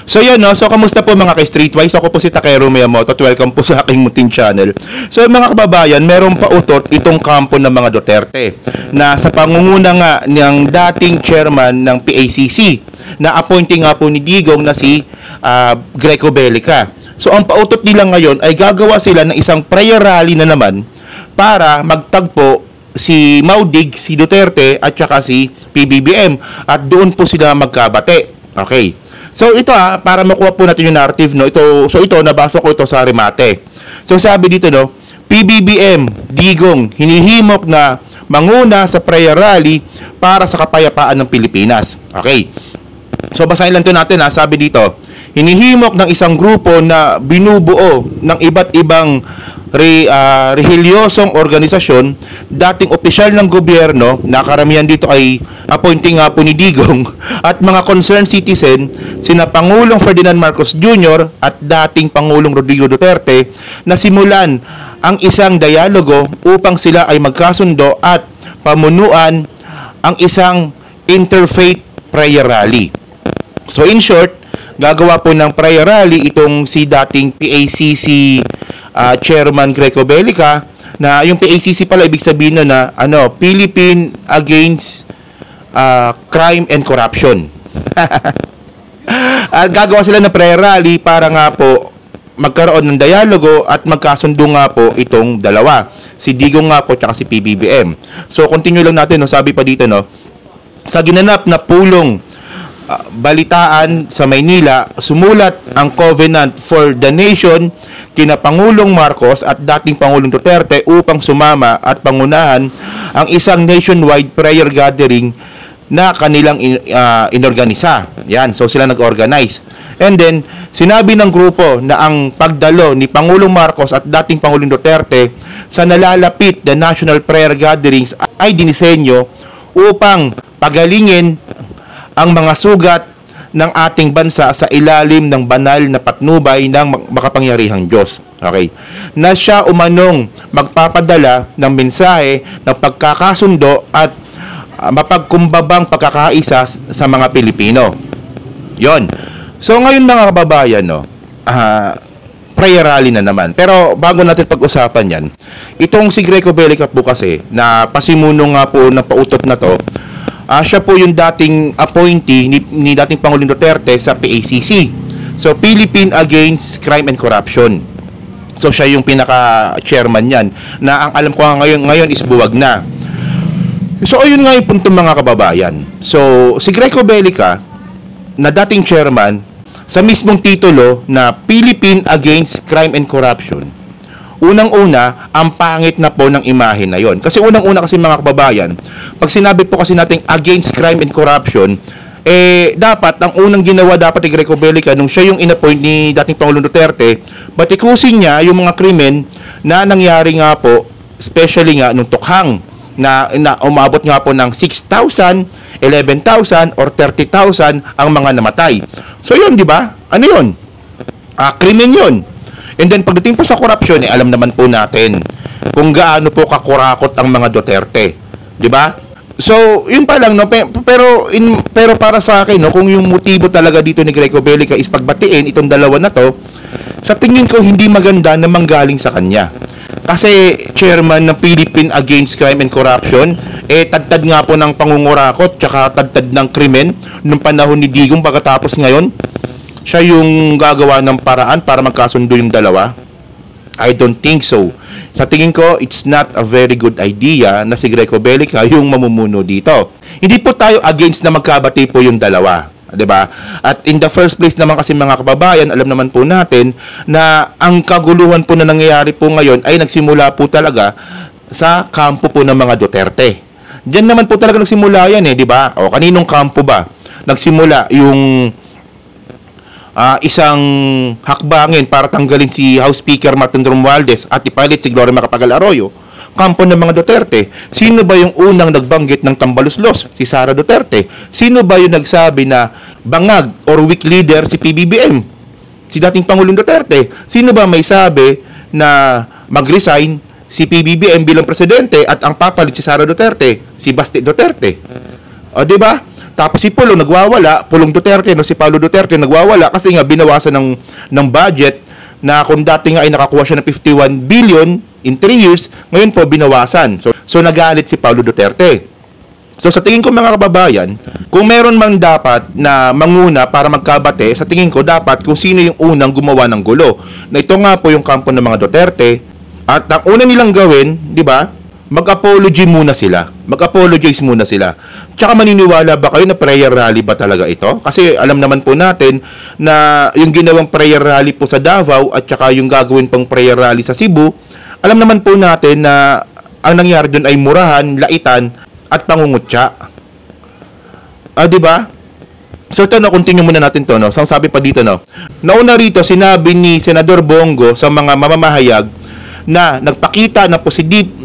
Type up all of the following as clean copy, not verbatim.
So yan no, so kamusta po mga ka-Streetwise? Ako po si Takero Miyamoto at welcome po sa aking munting channel. So mga kababayan, meron pa utot itong kampo ng mga Duterte na sa pangunguna nga ng dating chairman ng PACC na appointing nga po ni Digong na si Greco Bellica. So ang pautot nila ngayon ay gagawa sila ng isang prayer rally na naman para magtagpo si Maudig, si Duterte at saka si PBBM at doon po sila magkabate. Okay. So ito para makuha po natin yung narrative no. Ito nabasa ko ito sa Remate. So sabi dito no, PBBM Digong hinihimok na manguna sa prayer rally para sa kapayapaan ng Pilipinas. Okay. So basahin lang 'to natin sabi dito, hinihimok ng isang grupo na binubuo ng iba't ibang rehelyosong organisasyon, dating opisyal ng gobyerno, na karamihan dito ay appointing nga po ni Digong, at mga concerned citizen, sina Pangulong Ferdinand Marcos Jr. at dating Pangulong Rodrigo Duterte, na simulan ang isang dialogo upang sila ay magkasundo at pamunuan ang isang interfaith prayer rally. So in short, gagawa po ng prayer rally itong si dating PACC Chairman Greco Bellica, na yung PACC pala ibig sabihin na Philippine Against Crime and Corruption. Gagawa sila ng prayer rally para nga po magkaroon ng dialogo at magkasundo nga po itong dalawa, si Digong nga po at si PBBM. So continue lang natin sabi pa dito sa ginanap na pulong balitaan sa Maynila, sumulat ang Covenant for the Nation kina Pangulong Marcos at dating Pangulong Duterte upang sumama at pangunahan ang isang nationwide prayer gathering na kanilang inorganisa. Yan, so sila nag-organize. And then, sinabi ng grupo na ang pagdalo ni Pangulong Marcos at dating Pangulong Duterte sa nalalapit na national prayer gatherings ay dinisenyo upang pagalingin ang mga sugat ng ating bansa sa ilalim ng banal na patnubay ng makapangyarihang Diyos. Okay. Na siya umanong magpapadala ng mensahe ng pagkakasundo at mapagkumbabang pagkakaisa sa mga Pilipino. Yon. So ngayon mga kababayan, prayer rally na naman. Pero bago natin pag-usapan yan, itong si Greco Bellica po kasi, na pasimuno nga po ng pautot na to, siya po yung dating appointee ni dating Pangulong Duterte sa PACC. So, Philippine Against Crime and Corruption. So, siya yung pinaka-chairman yan, na ang alam ko ngayon is buwag na. So, ayun nga yung punto mga kababayan. So, si Greco Bellica, na dating chairman, sa mismong titulo na Philippine Against Crime and Corruption, unang-una, ang pangit na po ng imahe na yon. Kasi unang-una kasi mga kababayan, pag sinabi po kasi natin against crime and corruption, dapat, ang unang ginawa dapat ni Greco Bellica nung siya yung inappoint ni dating Pangulong Duterte, batikusin niya yung mga krimen na nangyari nga po, especially nga nung Tukhang, na umabot nga po ng 6,000, 11,000, or 30,000 ang mga namatay. So yun, di ba? Ano yun? Krimen yun. And then pagdating po sa korupsyon, alam naman po natin kung gaano po kakurakot ang mga Duterte, 'di ba? So, yun pa lang pero para sa akin kung yung motibo talaga dito ni Greco Bellica is pagbatiin itong dalawa na to, sa tingin ko hindi maganda na manggaling sa kanya. Kasi chairman ng Philippine Against Crime and Corruption, tadtad nga po ng pangungurakot tsaka tadtad ng krimen nung panahon ni Digong, pagkatapos ngayon siya yung gagawa ng paraan para magkasundo yung dalawa. I don't think so. Sa tingin ko, it's not a very good idea na si Greco Bellica yung mamumuno dito. Hindi po tayo against na magkabati po yung dalawa, 'di ba? At in the first place naman kasi mga kababayan, alam naman po natin na ang kaguluhan po na nangyayari po ngayon ay nagsimula po talaga sa kampo po ng mga Duterte. Diyan naman po talaga nagsimula yan 'di ba? O kaninong kampo ba nagsimula yung isang hakbangin para tanggalin si House Speaker Martin Romualdez at ipalit si Gloria Macapagal Arroyo? Kampo ng mga Duterte. Sino ba yung unang nagbanggit ng tambaluslos? Si Sara Duterte. Sino ba yung nagsabi na bangag or weak leader? Si PBBM. Si dating Pangulong Duterte. Sino ba may sabi na mag-resign si PBBM bilang presidente at ang papalit si Sara Duterte? Si Basti Duterte. O, di ba? Tapos si Pulong nagwawala, Pulong Duterte, no, si Paulo Duterte nagwawala kasi nga binawasan ng budget na kung dati nga ay nakakuha siya ng 51 billion in 3 years, ngayon po binawasan. So nagalit si Paulo Duterte. So sa tingin ko mga kababayan, kung meron man dapat na manguna para magkabate, sa tingin ko dapat kung sino yung unang gumawa ng gulo. Na ito nga po yung kampo ng mga Duterte. At ang una nilang gawin, di ba, mag-apology muna sila. Mag-apologize muna sila. Tsaka maniniwala ba kayo na prayer rally ba talaga ito? Kasi alam naman po natin na yung ginawang prayer rally po sa Davao at tsaka yung gagawin pang prayer rally sa Cebu, alam naman po natin na ang nangyari doon ay murahan, laitan, at pangungutya. Di ba? So ito, no, continue muna natin to, no. So sabi pa dito, no. Nauna rito, sinabi ni Senador Bongo sa mga mamamahayag na nagpakita ng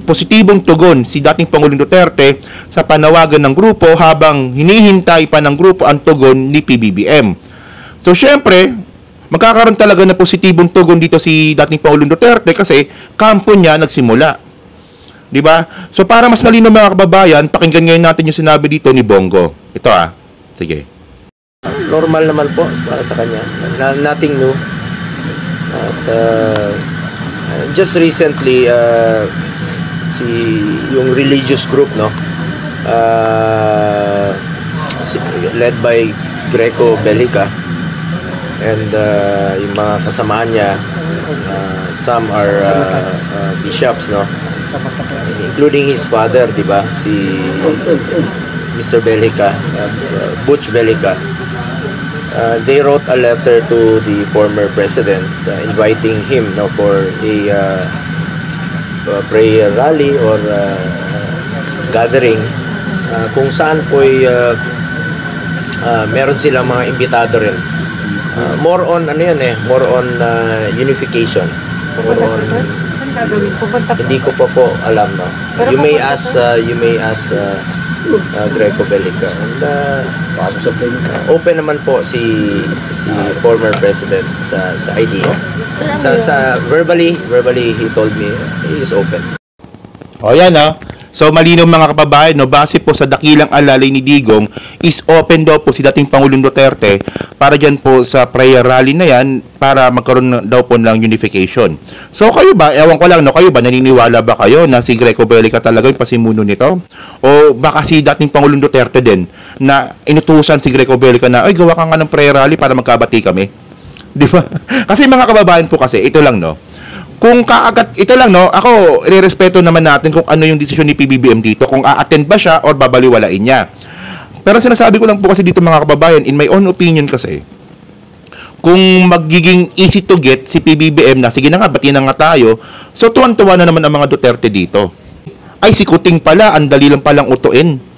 positibong tugon si dating Pangulong Duterte sa panawagan ng grupo habang hinihintay pa ng grupo ang tugon ni PBBM. So syempre, magkakaroon talaga ng positibong tugon dito si dating Pangulong Duterte kasi kampo niya nagsimula. Diba? So para mas malinaw mga kababayan, pakinggan ngayon natin yung sinabi dito ni Bongo. Ito sige. Normal naman po para sa kanya. Nothing new. At just recently, yung religious group, no, led by Greco Bellica, and yung mga kasamahan niya, some are bishops, no, including his father, di ba, si Mr. Bellica, Butch Bellica. They wrote a letter to the former president inviting him, no, for a prayer rally or gathering kung saan po meron silang mga imbitado rin. More on more on unification. More on, hindi ko po alam, no. You may ask Greco Bellica, and open naman po si former president sa idea. Sa verbally he told me he is open. Yan So malinaw mga kababayan, no, base po sa dakilang alalay ni Digong, is open daw po si dating Pangulong Duterte para dyan po sa prayer rally na yan para magkaroon daw po ng unification. So kayo ba, ewan ko lang, no, kayo ba, naniniwala ba kayo na si Greco Bellica talaga yung pasimuno nito? O baka si dating Pangulong Duterte din na inutusan si Greco Bellica na, ay gawa ka nga ng prayer rally para magkabati kami? Di ba? Kasi mga kababayan po kasi, ito lang, no, kung kaagat, ito lang, no, ako, irerespeto naman natin kung ano yung desisyon ni PBBM dito, kung a-attend ba siya or babaliwalain niya. Pero sinasabi ko lang po kasi dito mga kababayan, in my own opinion kasi, kung magiging easy to get si PBBM na, sige na nga, batiin na nga tayo, so tuwan-tuwa na naman ang mga Duterte dito. Ay, si Kuting pala, ang dali lang palang utuin.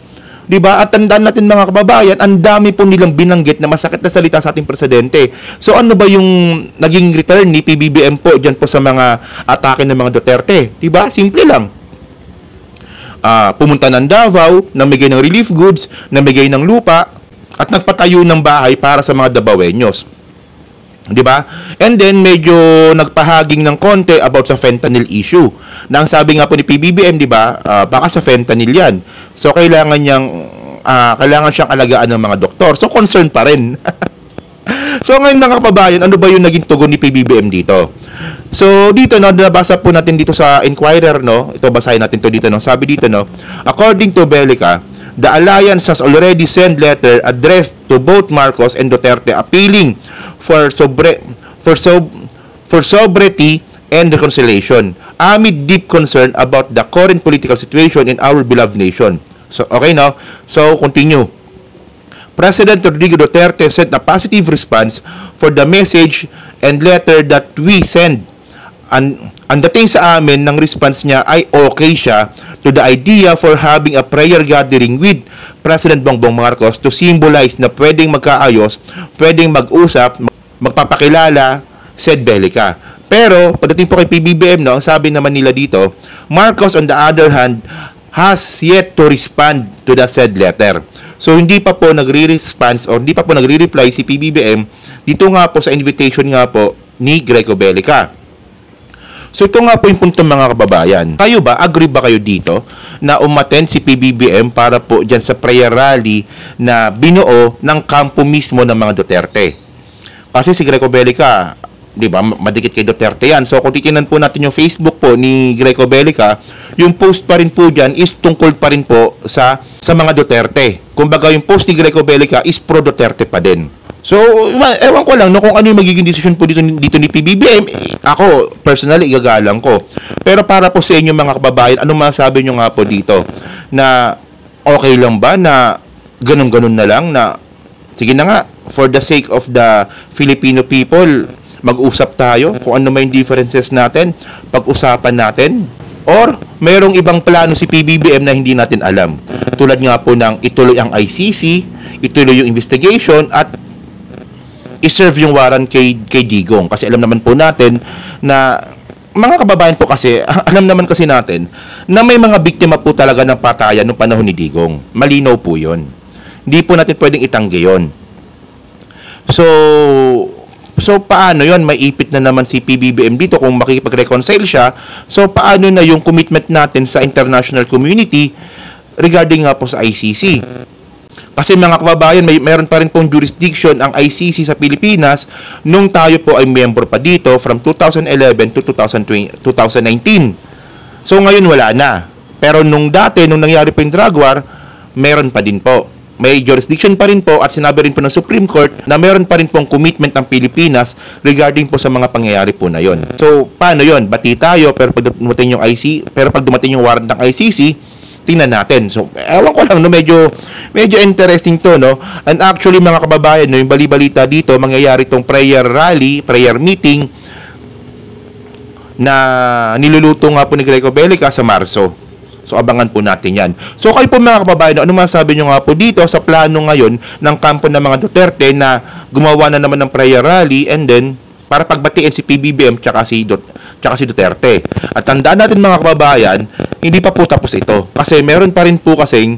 Diba? At tandaan natin mga kababayan, ang dami po nilang binanggit na masakit na salita sa ating presidente. So ano ba yung naging return ni PBBM po dyan po sa mga atake ng mga Duterte? Diba? Simple lang. Pumunta ng Davao, namigay ng relief goods, namigay ng lupa, at nagpatayo ng bahay para sa mga Davaoeños. Diba? And then medyo nagpahaging ng konti about sa fentanyl issue. Na ang sabi nga po ni PBBM, diba, baka sa fentanyl yan. So kailangan siyang alagaan ng mga doktor. So concern pa rin. So ngayon mga kababayan, ano ba yung naging tugon ni PBBM dito? So dito, no, nabasa po natin dito sa Inquirer, no. Ito, basahin natin to dito, no. Sabi dito, no, according to Bellica, the alliance has already sent letter addressed to both Marcos and Duterte appealing for sobriety and reconciliation amid deep concern about the current political situation in our beloved nation. So, okay, no? So, continue. President Rodrigo Duterte sent a positive response for the message and letter that we send. Ang dating sa amin ng response niya ay okay siya to the idea for having a prayer gathering with President Bongbong Marcos to symbolize na pwedeng magkaayos, pwedeng mag-usap, magpapakilala, said Bellica. Pero, pagdating po kay PBBM, no, sabi naman nila dito, Marcos on the other hand has yet to respond to the said letter. So, hindi pa po nagre-response or hindi pa po nagre-reply si PBBM dito nga po sa invitation nga po ni Greco Bellica. So ito nga po yung punto mga kababayan. Kayo ba, agree ba kayo dito na umattend si PBBM para po dyan sa prayer rally na binuo ng kampo mismo ng mga Duterte? Kasi si Greco Bellica, di ba, madikit kay Duterte yan. So kung titingnan po natin yung Facebook po ni Greco Bellica, yung post pa rin po dyan is tungkol pa rin po sa mga Duterte. Kumbaga yung post ni Greco Bellica is pro Duterte pa din. So, ewan ko lang no, kung ano yung magiging decision po dito ni PBBM. Ako, personally, igagalang ko. Pero para po sa inyo mga kababayan, anong masasabi nyo nga po dito? Na okay lang ba na ganun-ganun na lang na sige na nga, for the sake of the Filipino people, mag-usap tayo kung ano may differences natin, pag-usapan natin? Or mayroong ibang plano si PBBM na hindi natin alam? Tulad nga po ng ituloy ang ICC, ituloy yung investigation, at i-serve yung warrant kay Digong. Kasi alam naman po natin na mga kababayan po kasi, alam naman kasi natin na may mga biktima po talaga ng patayan noong panahon ni Digong. Malinaw po yun. Hindi po natin pwedeng itanggi yun. So paano yun? May ipit na naman si PBBM dito kung makikipag-reconcile siya. So paano na yung commitment natin sa international community regarding nga po sa ICC? Kasi mga kababayan, meron pa rin pong jurisdiction ang ICC sa Pilipinas nung tayo po ay member pa dito from 2011 to 2019. So ngayon wala na. Pero nung dati, nung nangyari po yung drug war, meron pa din po. May jurisdiction pa rin po at sinabi rin po ng Supreme Court na meron pa rin pong commitment ng Pilipinas regarding po sa mga pangyayari po na yon. So paano yon? Bati tayo pero pag dumating yung warrant ng ICC, tingnan natin. So, ewan ko lang, no, medyo interesting to, no? And actually, mga kababayan, no, yung bali-balita dito, mangyayari tong prayer rally, prayer meeting na niluluto nga po ni Greco Bellica sa Marso. So, abangan po natin yan. So, kayo po mga kababayan, no, ano masasabi nyo nga po dito sa plano ngayon ng kampo ng mga Duterte na gumawa na naman ng prayer rally and then para pagbatiin si PBBM tsaka si Duterte. At tandaan natin mga kababayan, hindi pa po tapos ito. Kasi meron pa rin po kasing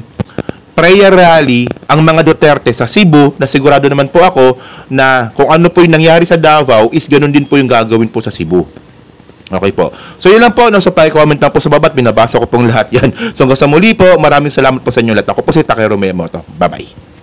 prayer rally ang mga Duterte sa Cebu na sigurado naman po ako na kung ano po yung nangyari sa Davao is ganun din po yung gagawin po sa Cebu. Okay po. So yun lang po. So pa-comment lang po sa baba at binabasa ko pong lahat yan. So hanggang sa muli po, maraming salamat po sa inyo lahat. Ako po si Takero Memoto. Bye-bye.